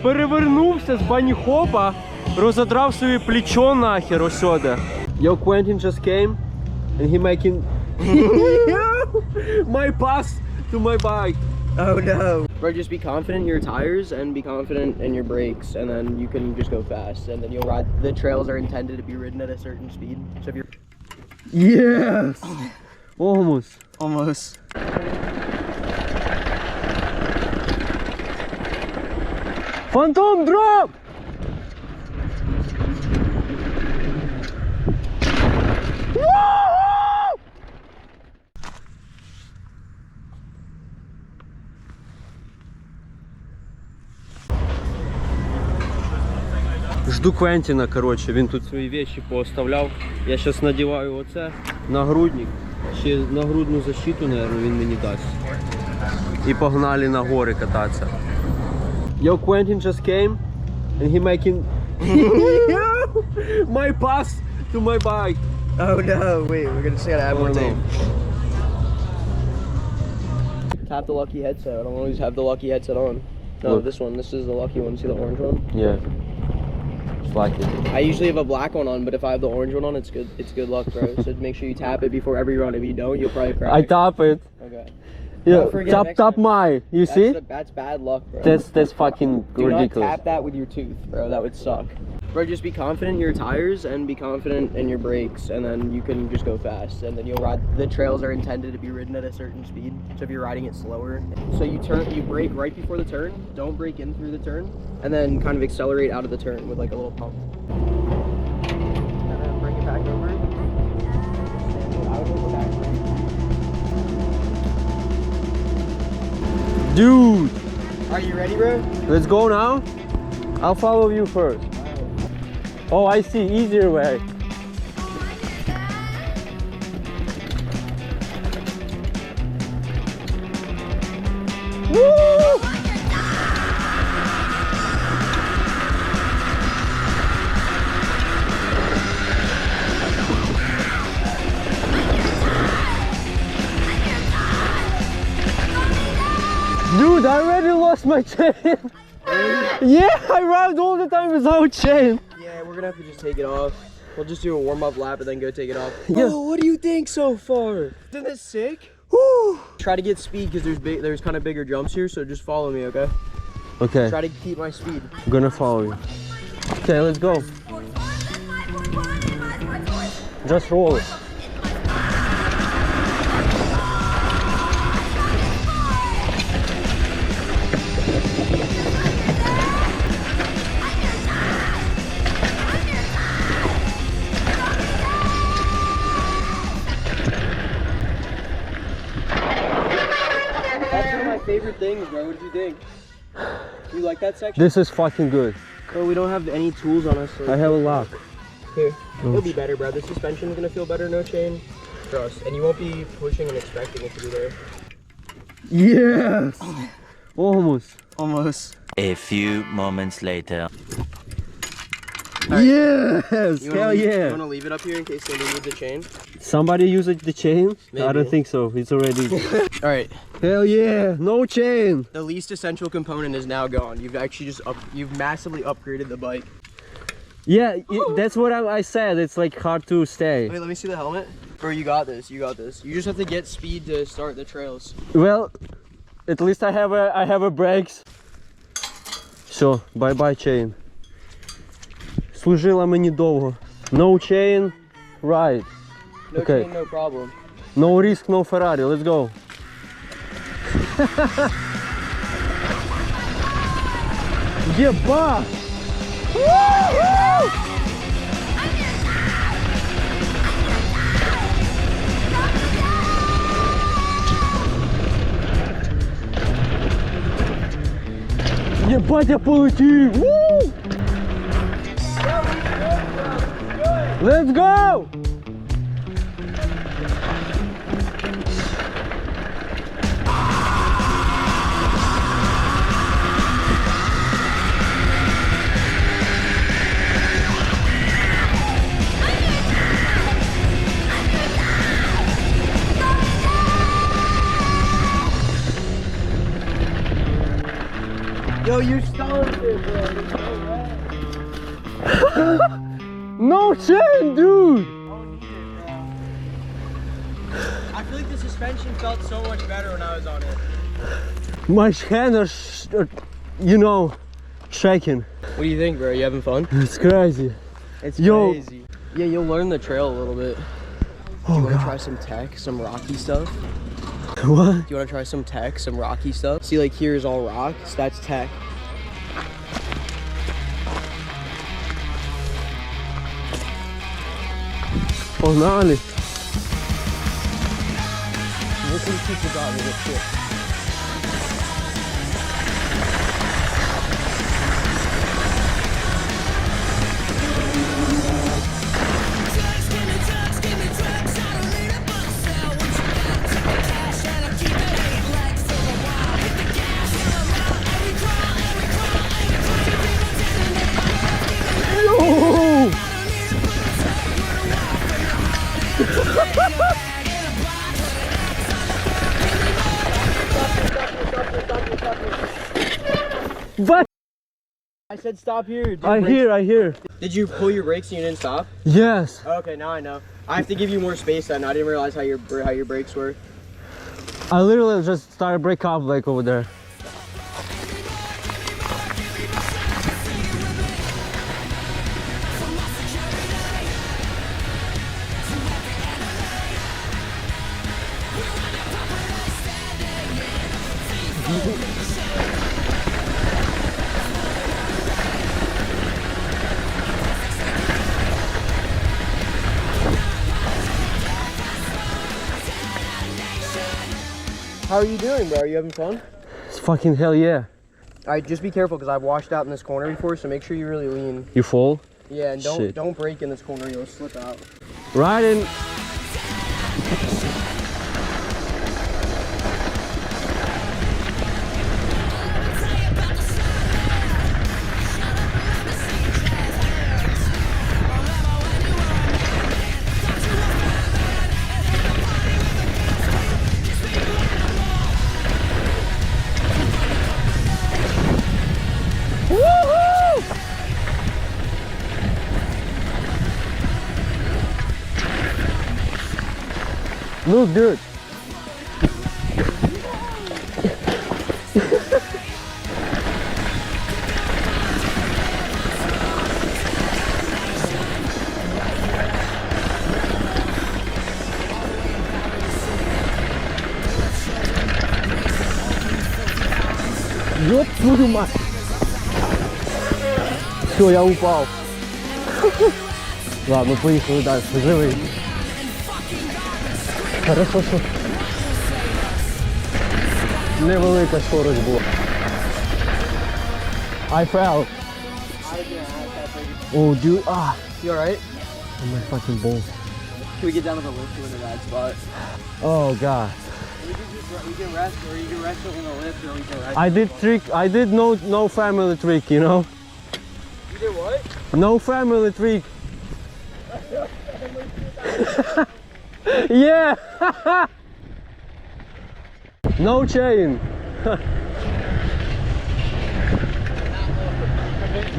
перевернувся з бані-хопа, розодрав собі плечо нахер ось сюди. Yo, Quinten just came and he making my pass to my bike. Oh no. Bro, just be confident in your tires and be confident in your brakes, and then you can just go fast, and then you'll ride. The trails are intended to be ridden at a certain speed. So if you're... Yes! Almost. Almost. Phantom drop! Жду Квентіна, коротше, він тут свої речі пооставляв. Я зараз надіваю оце, нагрудник, ще нагрудну защиту, мабуть, він мені дасть. І погнали на гори кататися. Yo, Quinten just came and he making my pass to my bike. Oh no, wait, we're gonna just gotta add more tape. Tap the lucky headset. I don't always have the lucky headset on. No, Look. this one. This is the lucky one. See the orange one? Yeah. Just like it. I usually have a black one on, but if I have the orange one on, it's good. It's good luck, bro. So make sure you tap it before every run. If you don't, you'll probably crash. I tap it. Okay. Yeah, forget tap next tap time. my. You see? That's bad luck, bro. That's fucking Do ridiculous. not tap that with your tooth, bro. That would suck. Bro, just be confident in your tires and be confident in your brakes, and then you can just go fast, and then you'll ride. The trails are intended to be ridden at a certain speed. So if you're riding it slower, so you brake right before the turn. Don't brake in through the turn, and then kind of accelerate out of the turn with like a little pump. And then bring it back over. Dude, Are you ready, bro? let's go now. I'll follow you first. Oh, I see. Easier way. Woo! Dude, I already lost my chain. Yeah, I ride all the time without chain. Yeah, we're gonna have to just take it off. We'll just do a warm-up lap and then go take it off. Yeah. Bro, what do you think so far? Isn't this sick? Woo! Try to get speed because there's kind of bigger jumps here, so just follow me, okay? Okay, Try to keep my speed. I'm gonna follow you. Okay, let's go. Just roll it. That's one of my favorite things, bro. What did you think? You like that section? This is fucking good. Bro, we don't have any tools on us. So I have a lock. Here. It'll be better, bro. The suspension's gonna feel better, no chain. Trust. And you won't be pushing and expecting it to be there. Yes! Almost. Almost. A few moments later. Yes! Hell You yeah! wanna leave it up here in case they need the chain? Somebody use the chain? I Maybe. don't think so. It's already. Alright. Hell yeah! No chain! The least essential component is now gone. You've actually you've massively upgraded the bike. Yeah, that's what I said. It's like hard to stay. Wait, let me see the helmet. Bro, you got this. You got this. You just have to get speed to start the trails. Well, at least I have a brakes. So, bye-bye chain. Служила мені довго. No chain, ride. No Okay. chain, no problem. No risk, no Ferrari. Let's go. Єба! Єбать, я полетів! Woo! Let's go! Yo, you stoned it, No chain, dude! I feel like the suspension felt so much better when I was on it. My hands are, you know, shaking. What do you think, bro? You having fun? It's crazy. It's Yo. crazy. Yeah, you'll learn the trail a little bit. Do you want to try some tech, some rocky stuff? What? Do you want to try some tech, some rocky stuff? See, like here's all rocks. That's tech. Погнали. Yo! What? I said stop here. Did I hear. Did you pull your brakes and you didn't stop? Yes. Okay, now I know. I have to give you more space then. I didn't realize how your brakes were. I literally just started break up like over there. How are you doing, bro? Are you having fun? It's fucking hell yeah. Alright, just be careful because I've washed out in this corner before, so make sure you really lean. You fall? Yeah, and Shit. don't break in this corner, you'll slip out. Riding. Look, dude. Ёб твою мать! Все, я упал. Ладно, поехали дальше, живый. Хорошо, що невелика скорость була. I fell. Oh, dude. Ah. You alright? Oh, my fucking balls. Can we get down to the lift? We're in a bad spot. Oh, God. We can rest, or you can rest in the lift, or we can rest. I did no family trick, you know? You did what? No family trick. Yeah. No chain.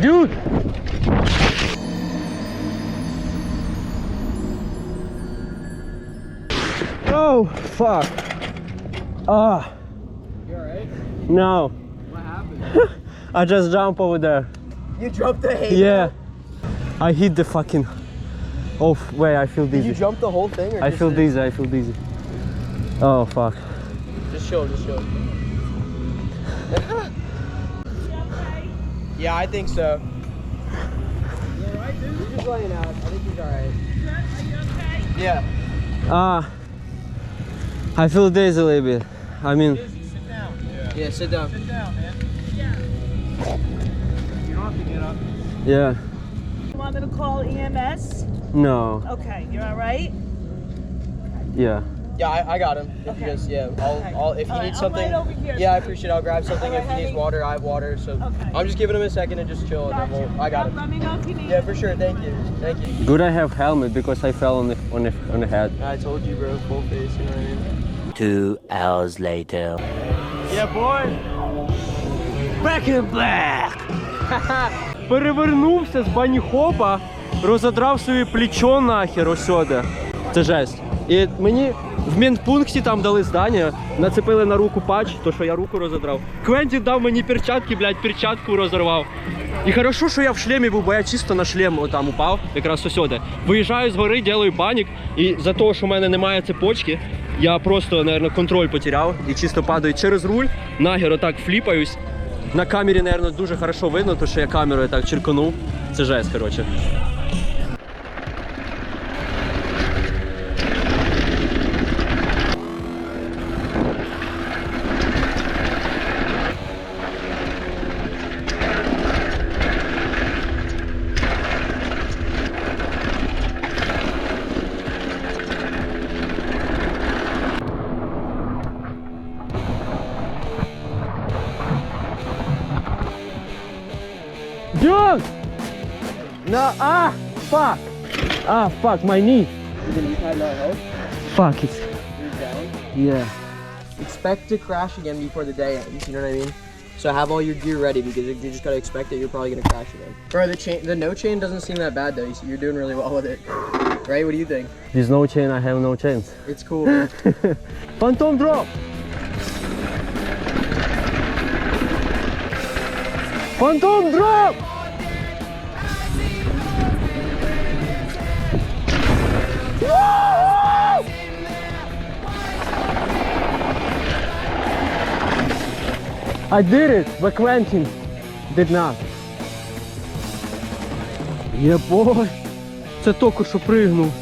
Dude. Oh, fuck. Ah. You alright? No. What happened? I just jumped over there. You jumped the hay? Yeah. I hit the fucking... Oh, wait, I feel dizzy. Did you jump the whole thing? Or I just feel the- dizzy, I feel dizzy. Oh, fuck. Just chill, just chill. Yeah, I think so. You alright, dude? He's just laying out. I think he's alright. Are you okay? Yeah. I feel dizzy a little bit. I mean... Sit down. Yeah, sit down. Sit down, man. Yeah. You don't have to get up. Yeah. You want me to call EMS? No. Okay, you're all right? Yeah. Yeah, I got him. If you Okay. guys, yeah, Okay. I'll if he All right, needs I'm something. right over here. Yeah, I appreciate it. I'll grab something. All If right, he needs honey. water, I have water. So Okay. I'm just giving him a second and just chill, and then I got him. Let me know if you need Yeah, for sure. Thank you. Thank you. Good I have helmet because I fell on the head. I told you, bro. Full face. You know what I mean? 2 hours later. Yeah, boy. Back in black! Перевернувся з бані-хопа, розодрав собі плечо нахер ось сюди. Це жесть. І мені в медпункті там дали здання, нацепили на руку патч, то що я руку розодрав. Квентін дав мені перчатки, блядь, перчатку розорвав. І хорошо, що я в шлемі був, бо я чисто на шлем там упав, якраз ось сюди. Виїжджаю з гори, делаю банік, і за того, що в мене немає цепочки, я просто, мабуть, контроль потеряв і чисто падаю через руль, нахер отак фліпаюсь. На камері, мабуть, дуже хорошо видно, тому що я камерою так черканув. Це жесть, коротше. Dude! No, fuck! Fuck, my knee. You had no help. Fuck, it's, You're down. yeah. Expect to crash again before the day ends, you know what I mean? So have all your gear ready because you just gotta expect that you're probably gonna crash again. Bro, the no chain doesn't seem that bad though. You're doing really well with it. Right? What do you think? There's no chain, I have no chains. It's cool, man. Phantom drop! Phantom drop! I did it, but Quinten did not. Єбой, це тільки що пригнув.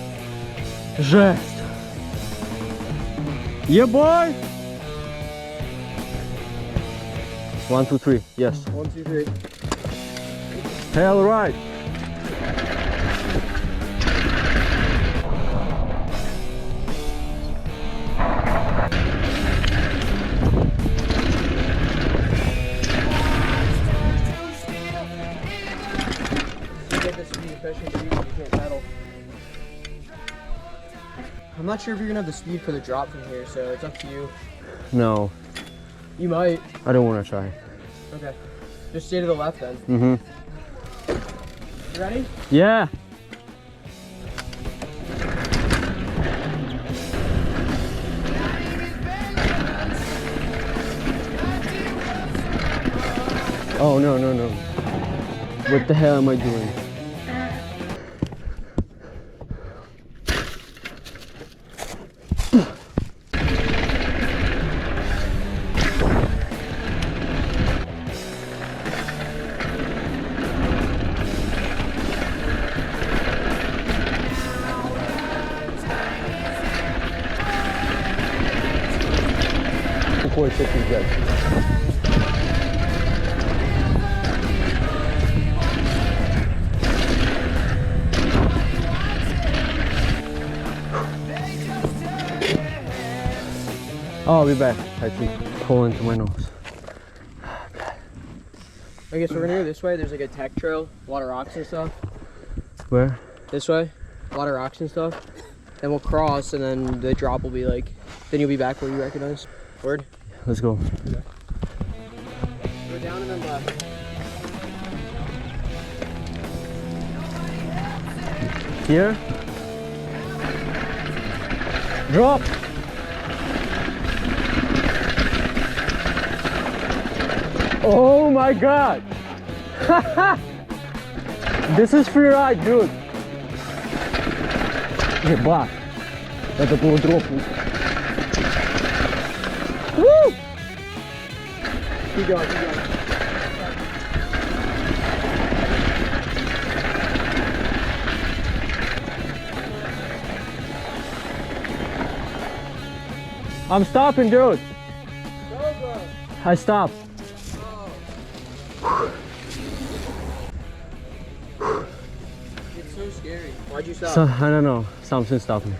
Жесть. Єбой! 1, 2, 3, yes. 1, 2, 3. Hell right. Get this speed, especially for you when you can't pedal. I'm not sure if you're gonna have the speed for the drop from here, so it's up to you. No, You might. I don't want to try. Okay. Just stay to the left then. Mm-hmm. You ready? Yeah. Oh, no, no, no. What the hell am I doing? Какой это пиздец? Oh, I'll be back. I think pull into my nose. Okay, so we're gonna go this way. There's like a tech trail, a lot of rocks and stuff. Where? This way, a lot of rocks and stuff. Then we'll cross, and then the drop will be like, then you'll be back where you recognize. Word? Let's go. Go down and then left. Here. Drop. Oh my god. This is free ride, dude. Ебать. Это было дропнуть. Woo! Keep going, keep going. I'm stopping, dude. Go, bro. I stopped. It's so scary. Why'd you stop? So, I don't know. Something stopped me.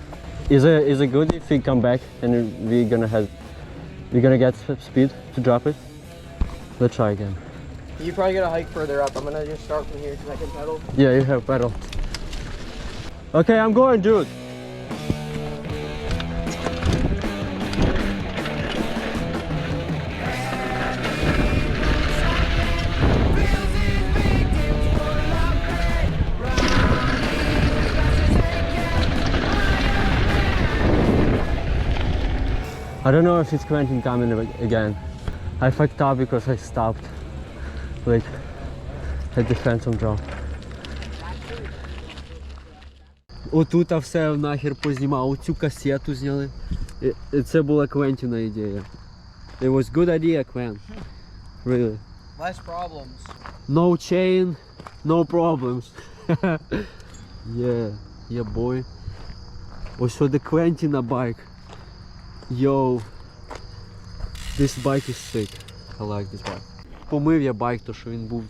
Is it good if we come back and we're gonna get speed to drop it? Let's try again. You probably gotta hike further up. I'm gonna just start from here because I can pedal. Yeah, you have pedal. Okay, I'm going, dude. I don't know if it's Quinten coming again. I fucked up because I stopped like at the phantom drop. Отут все нахер познімав, оцю касету зняли. І це була Квентіна ідея. It was good idea, Quint. Really. Less problems. No chain, no problems. Yeah, boy. Ось the Quintina bike. Yo. This bike is sick. I like this bike. Помив я байк, то що він був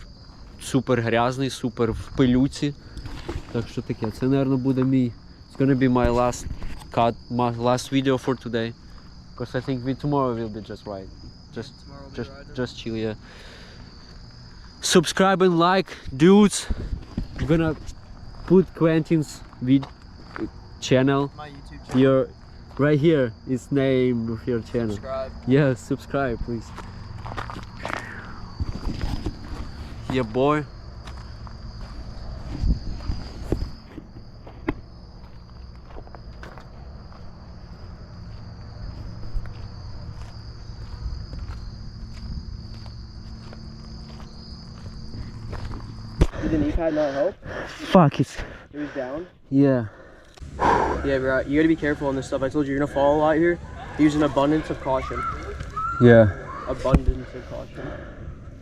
супер грязний, супер в пилюці. Так що таке, це, мабуть, буде мій. It's gonna be my last cut, my last video for today. Because I think tomorrow will be just right. Just chill, yeah. Subscribe and like, dudes. I'm gonna put Quentin's channel. My YouTube channel. Your right here is name of your channel. Subscribe. Yeah, subscribe, please. Yeah, boy. Did the knee pad not help? Fuck it. It was down? Yeah. Yeah, bro, you gotta be careful on this stuff. I told you you're gonna fall a lot here. Use an abundance of caution. Yeah. Abundance of caution.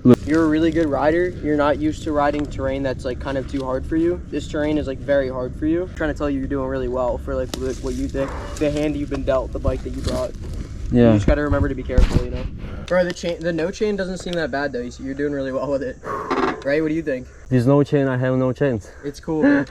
Look. You're a really good rider. You're not used to riding terrain that's like kind of too hard for you. This terrain is like very hard for you. I'm trying to tell you you're doing really well for like what you think. The hand you've been dealt, the bike that you brought. Yeah. You just gotta remember to be careful, you know. Bro, the no chain doesn't seem that bad though. You're doing really well with it. Right? What do you think? There's no chain, I have no chains. It's cool, man.